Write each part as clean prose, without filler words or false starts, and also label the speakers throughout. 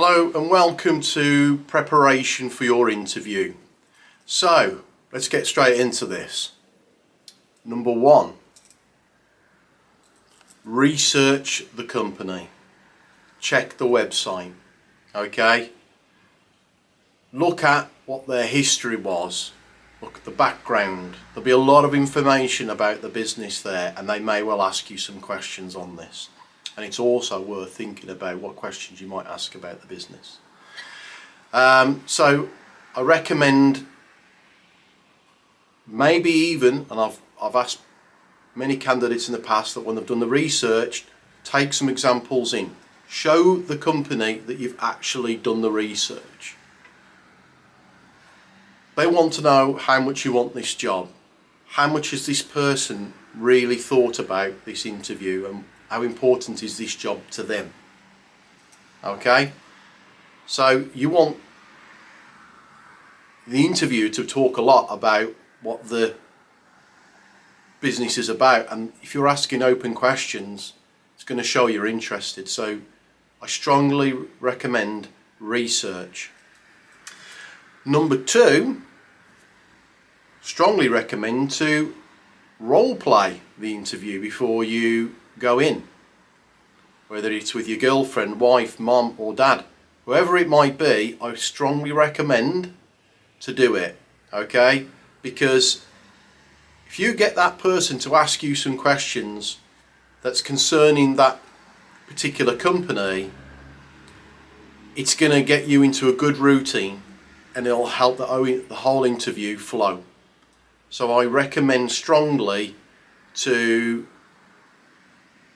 Speaker 1: Hello and welcome to preparation for your interview. So let's get straight into this. Number one, research the company. Check the website. Okay? Look at what their history was. Look at the background. There'll be a lot of information about the business there, and they may well ask you some questions on this. And it's also worth thinking about what questions you might ask about the business. So I recommend maybe even, and I've asked many candidates in the past that when they've done the research, take some examples in. Show the company that you've actually done the research. They want to know how much you want this job. How much has this person really thought about this interview, and how important is this job to them? Okay? So you want the interviewer to talk a lot about what the business is about, and if you're asking open questions, it's going to show you're interested. So I strongly recommend research. Number two, strongly recommend to role play the interview before you go in, whether it's with your girlfriend, wife, mom or dad, whoever it might be. I strongly recommend to do it, okay? Because if you get that person to ask you some questions that's concerning that particular company, it's going to get you into a good routine and it'll help the whole interview flow. So I recommend strongly to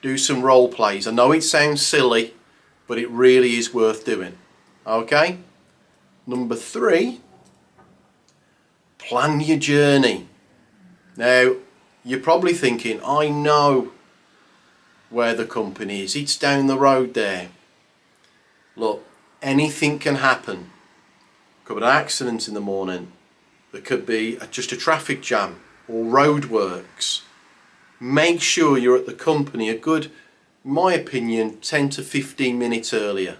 Speaker 1: do some role plays. I know it sounds silly, but it really is worth doing. Okay? Number three, plan your journey. Now, you're probably thinking, I know where the company is. It's down the road there. Look, anything can happen. Could be an accident in the morning. There could be just a traffic jam or roadworks. Make sure you're at the company a good, in my opinion, 10 to 15 minutes earlier.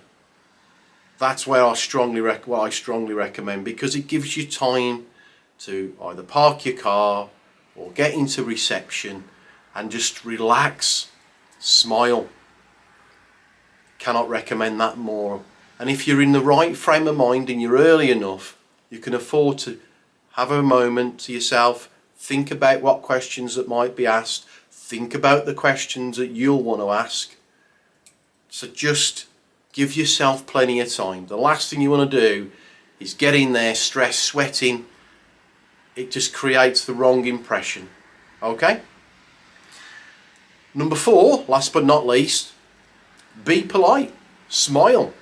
Speaker 1: That's where I strongly recommend, because it gives you time to either park your car or get into reception and just relax, smile. Cannot recommend that more. And if you're in the right frame of mind and you're early enough, you can afford to have a moment to yourself, think about what questions that might be asked, think about the questions that you'll want to ask. So just give yourself plenty of time. The last thing you want to do is get in there stressed, sweating. It just creates the wrong impression. Okay? Number four, last but not least, be polite. Smile.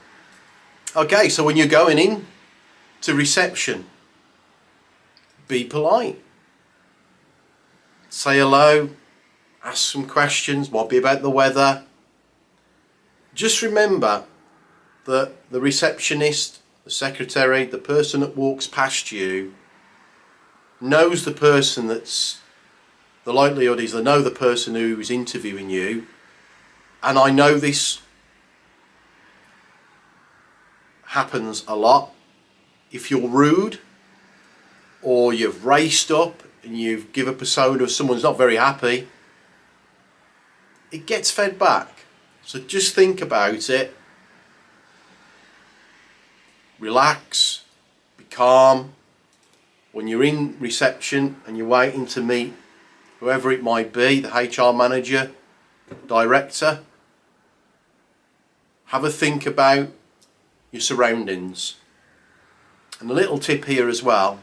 Speaker 1: Okay, so when you're going in to reception, be polite. Say hello, ask some questions, might be about the weather. Just remember that the receptionist, the secretary, the person that walks past you knows the person that's, the likelihood is they know the person who is interviewing you. And I know this happens a lot. If you're rude or you've raced up and you give a persona of someone who's not very happy, it gets fed back. So just think about it. Relax, be calm. When you're in reception and you're waiting to meet whoever it might be, the HR manager, director, have a think about your surroundings. And a little tip here as well,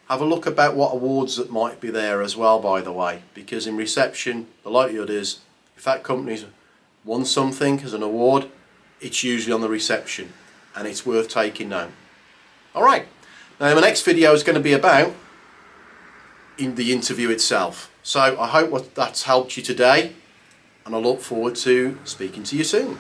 Speaker 1: have a look about what awards that might be there as well, by the way, because in reception the likelihood is if that company's won something as an award, it's usually on the reception and it's worth taking note. Alright, now my next video is going to be about in the interview itself. So I hope that's helped you today, and I look forward to speaking to you soon.